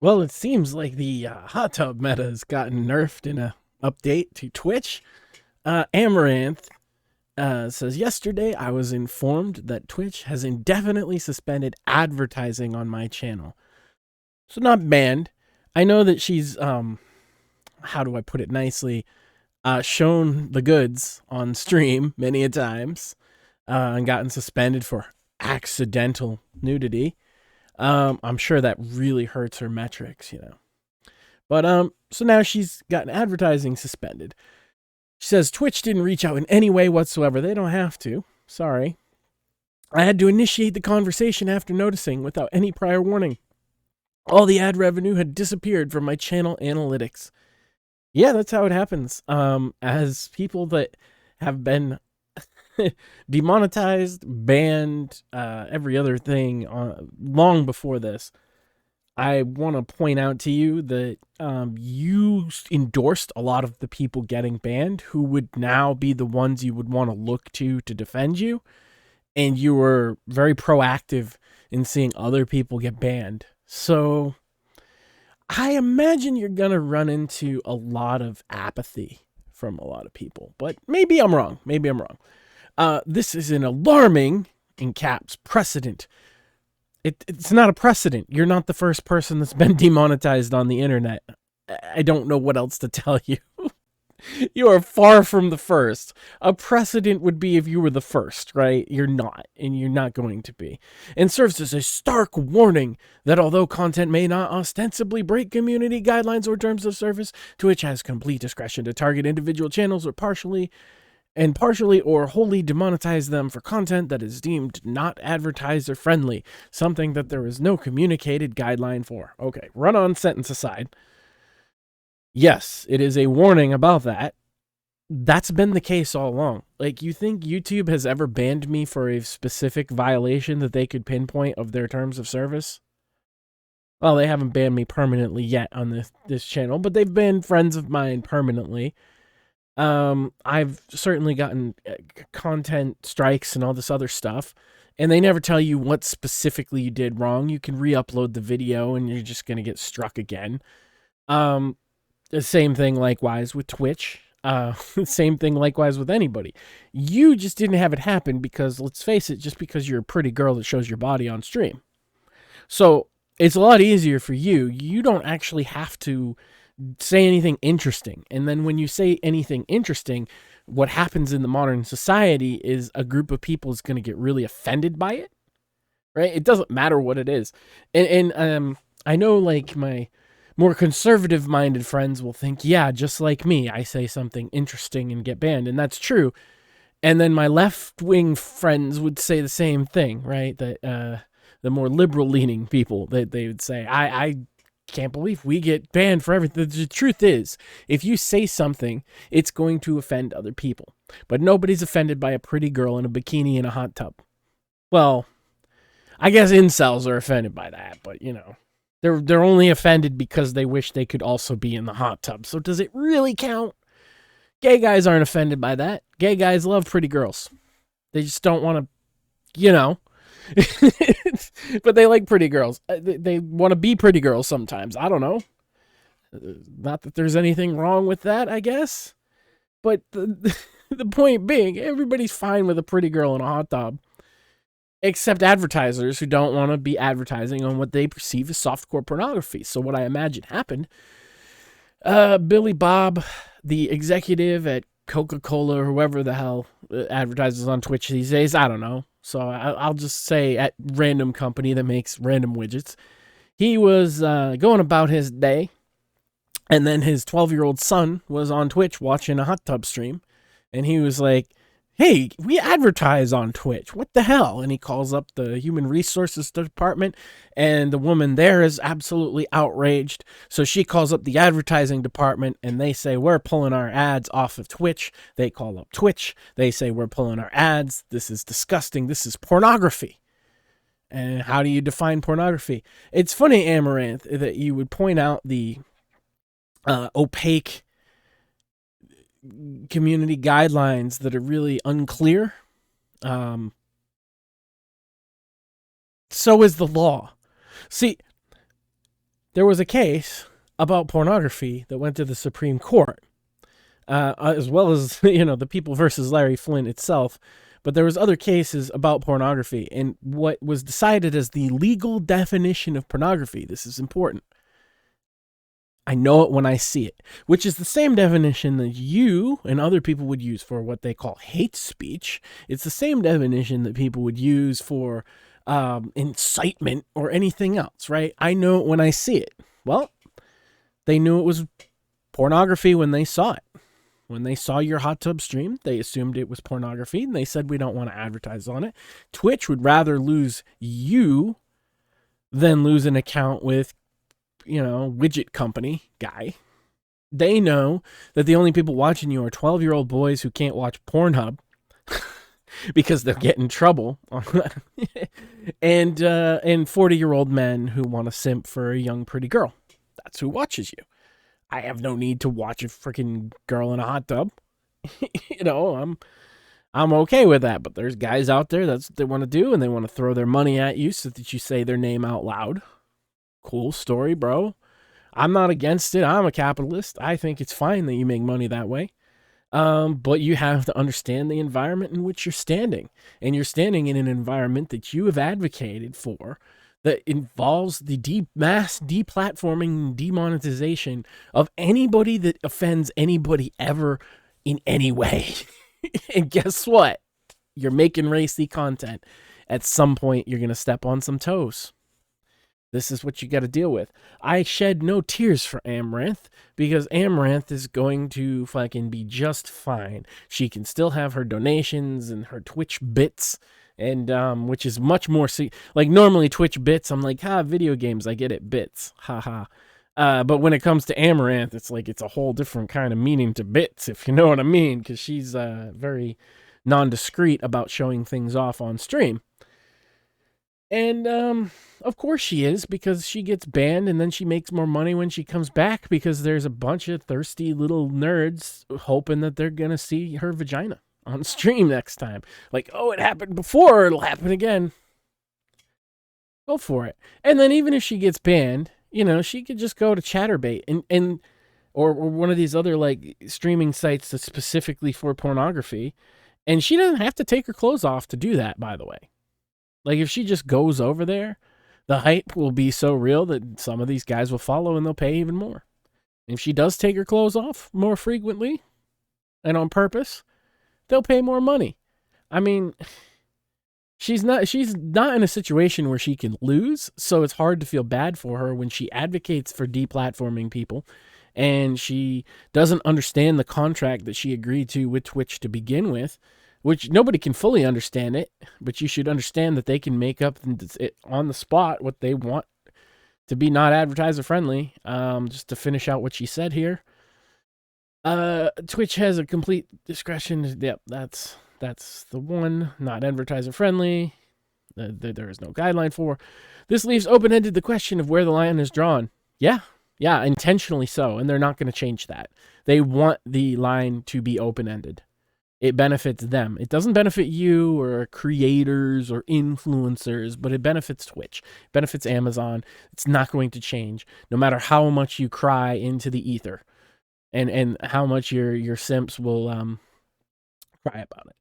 Well, it seems like the hot tub meta has gotten nerfed in a update to Twitch. Amouranth says, yesterday I was informed that Twitch has indefinitely suspended advertising on my channel. So not banned. I know that she's, how do I put it nicely, shown the goods on stream many a times and gotten suspended for accidental nudity. I'm sure that really hurts her metrics. But so now she's gotten advertising suspended. She says Twitch didn't reach out in any way whatsoever. They don't have to. Sorry. I had to initiate the conversation after noticing without any prior warning. All the ad revenue had disappeared from my channel analytics. Yeah, that's how it happens. As people that have been demonetized, banned, every other thing long before this, I want to point out to you that you endorsed a lot of the people getting banned who would now be the ones you would want to look to defend you. And you were very proactive in seeing other people get banned. So I imagine you're going to run into a lot of apathy from a lot of people. But maybe I'm wrong. This is an alarming, in caps, precedent. It's not a precedent. You're not the first person that's been demonetized on the internet. I don't know what else to tell you. You are far from the first. A precedent would be if you were the first, right? You're not, and you're not going to be. And serves as a stark warning that although content may not ostensibly break community guidelines or terms of service, Twitch has complete discretion to target individual channels or partially or wholly demonetize them for content that is deemed not advertiser friendly, something that there is no communicated guideline for. Okay, run-on sentence aside. Yes, it is a warning about that. That's been the case all along. Like, you think YouTube has ever banned me for a specific violation that they could pinpoint of their terms of service? Well, they haven't banned me permanently yet on this channel, but they've banned friends of mine permanently. I've certainly gotten content strikes and all this other stuff, and they never tell you what specifically you did wrong. You can re-upload the video, and you're just gonna get struck again. The same thing likewise with Twitch. Same thing likewise with anybody. You just didn't have it happen because, let's face it, just because you're a pretty girl that shows your body on stream. So it's a lot easier for you. You don't actually have to say anything interesting. And then when you say anything interesting, what happens in the modern society is a group of people is going to get really offended by it, right? It doesn't matter what it is. And I know, like, my more conservative minded friends will think, yeah, just like me, I say something interesting and get banned. And that's true. And then my left wing friends would say the same thing, right? That the more liberal leaning people, that they would say, I can't believe we get banned for everything. The truth is, if you say something, it's going to offend other people. But nobody's offended by a pretty girl in a bikini in a hot tub. Well, I guess incels are offended by that, but they're only offended because they wish they could also be in the hot tub. So does it really count? Gay guys aren't offended by that. Gay guys love pretty girls. They just don't want to, but they like pretty girls. They want to be pretty girls sometimes. I don't know. Not that there's anything wrong with that, I guess. But the point being, everybody's fine with a pretty girl in a hot tub, except advertisers who don't want to be advertising on what they perceive as softcore pornography. So what I imagine happened, Billy Bob, the executive at Coca-Cola or whoever the hell advertises on Twitch these days, I don't know. So I'll just say at random company that makes random widgets. He was going about his day, and then his 12-year-old son was on Twitch watching a hot tub stream, and he was like, hey, we advertise on Twitch. What the hell? And he calls up the human resources department, and the woman there is absolutely outraged. So she calls up the advertising department, and they say, we're pulling our ads off of Twitch. They call up Twitch. They say, we're pulling our ads. This is disgusting. This is pornography. And how do you define pornography? It's funny, Amouranth, that you would point out the opaque community guidelines that are really unclear. So is the law. See, there was a case about pornography that went to the Supreme Court, as well as, the People versus Larry Flint itself. But there was other cases about pornography, and what was decided as the legal definition of pornography, this is important. I know it when I see it, which is the same definition that you and other people would use for what they call hate speech. It's the same definition that people would use for incitement or anything else, right? I know it when I see it. Well, they knew it was pornography when they saw it. When they saw your hot tub stream, they assumed it was pornography, and they said, we don't want to advertise on it. Twitch would rather lose you than lose an account with, widget company guy. They know that the only people watching you are 12-year-old boys who can't watch Pornhub because they'll get in trouble, and 40-year-old men who want to simp for a young, pretty girl. That's who watches you. I have no need to watch a freaking girl in a hot tub. I'm okay with that, but there's guys out there, that's what they want to do, and they want to throw their money at you so that you say their name out loud. Cool story, bro. I'm not against it. I'm a capitalist. I think it's fine that you make money that way. But you have to understand the environment in which you're standing. And you're standing in an environment that you have advocated for that involves the mass deplatforming, demonetization of anybody that offends anybody ever in any way. And guess what? You're making racy content. At some point, you're going to step on some toes. This is what you got to deal with. I shed no tears for Amouranth because Amouranth is going to fucking be just fine. She can still have her donations and her Twitch bits, and which is much more like normally Twitch bits. I'm like, video games, I get it, bits, haha. But when it comes to Amouranth, it's like it's a whole different kind of meaning to bits, if you know what I mean, because she's very non-discreet about showing things off on stream. And of course she is, because she gets banned and then she makes more money when she comes back because there's a bunch of thirsty little nerds hoping that they're going to see her vagina on stream next time. Like, oh, it happened before, it'll happen again. Go for it. And then even if she gets banned, she could just go to Chatterbait and or one of these other like streaming sites that's specifically for pornography, and she doesn't have to take her clothes off to do that, by the way. Like, if she just goes over there, the hype will be so real that some of these guys will follow and they'll pay even more. If she does take her clothes off more frequently and on purpose, they'll pay more money. I mean, she's not in a situation where she can lose, so it's hard to feel bad for her when she advocates for deplatforming people and she doesn't understand the contract that she agreed to with Twitch to begin with, which nobody can fully understand it, but you should understand that they can make up on the spot what they want to be not advertiser friendly. Just to finish out what she said here. Twitch has a complete discretion. Yep, that's the one. Not advertiser friendly. There is no guideline for. This leaves open-ended the question of where the line is drawn. Yeah, intentionally so, and they're not going to change that. They want the line to be open-ended. It benefits them. It doesn't benefit you or creators or influencers, but it benefits Twitch. It benefits Amazon. It's not going to change, no matter how much you cry into the ether, and how much your simps will cry about it.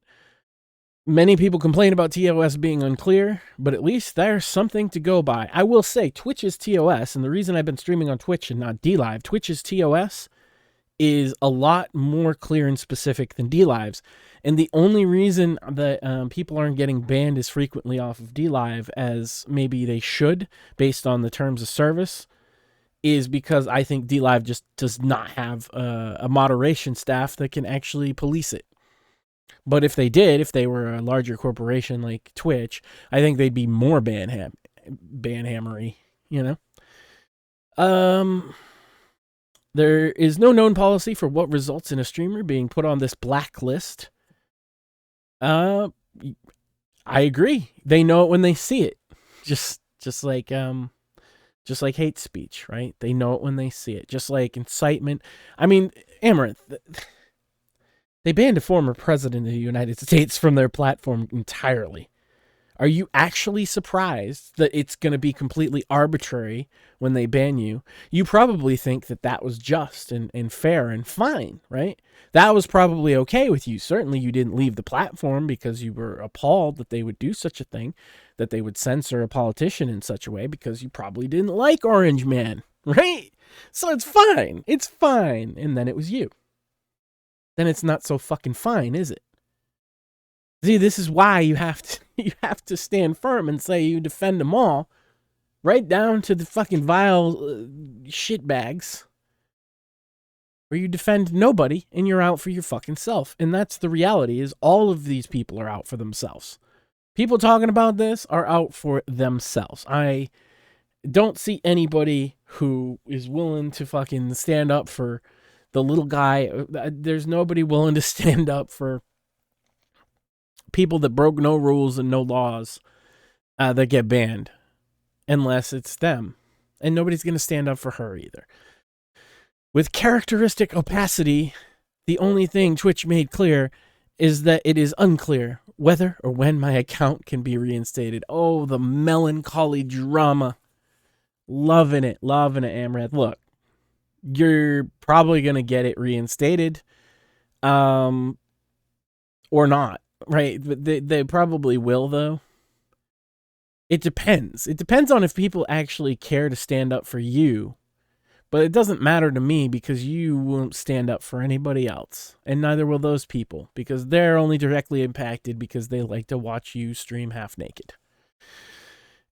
Many people complain about TOS being unclear, but at least there's something to go by. I will say Twitch's TOS, and the reason I've been streaming on Twitch and not DLive, Twitch's TOS is a lot more clear and specific than DLive's. And the only reason that people aren't getting banned as frequently off of DLive as maybe they should, based on the terms of service, is because I think DLive just does not have a moderation staff that can actually police it. But if they did, if they were a larger corporation like Twitch, I think they'd be more ban-hammery, There is no known policy for what results in a streamer being put on this blacklist. I agree. They know it when they see it. Just like hate speech, right? They know it when they see it. Just like incitement. I mean, Amouranth, they banned a former president of the United States from their platform entirely. Are you actually surprised that it's going to be completely arbitrary when they ban you? You probably think that that was just and fair and fine, right? That was probably okay with you. Certainly you didn't leave the platform because you were appalled that they would do such a thing, that they would censor a politician in such a way, because you probably didn't like Orange Man, right? So it's fine. It's fine. And then it was you. Then it's not so fucking fine, is it? See, this is why you have to stand firm and say you defend them all, right down to the fucking vile shitbags, where you defend nobody and you're out for your fucking self. And that's the reality, is all of these people are out for themselves. People talking about this are out for themselves. I don't see anybody who is willing to fucking stand up for the little guy. There's nobody willing to stand up for people that broke no rules and no laws that get banned, unless it's them. And nobody's going to stand up for her either. With characteristic opacity, the only thing Twitch made clear is that it is unclear whether or when my account can be reinstated. Oh, the melancholy drama. Loving it, Amouranth. Look, you're probably going to get it reinstated, or not. Right, but they probably will, though. It depends. It depends on if people actually care to stand up for you. But it doesn't matter to me, because you won't stand up for anybody else. And neither will those people, because they're only directly impacted because they like to watch you stream half naked.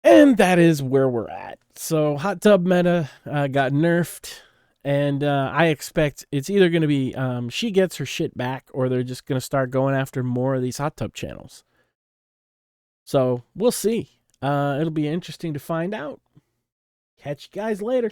And that is where we're at. So hot tub meta got nerfed. And I expect it's either going to be she gets her shit back, or they're just going to start going after more of these hot tub channels. So we'll see. It'll be interesting to find out. Catch you guys later.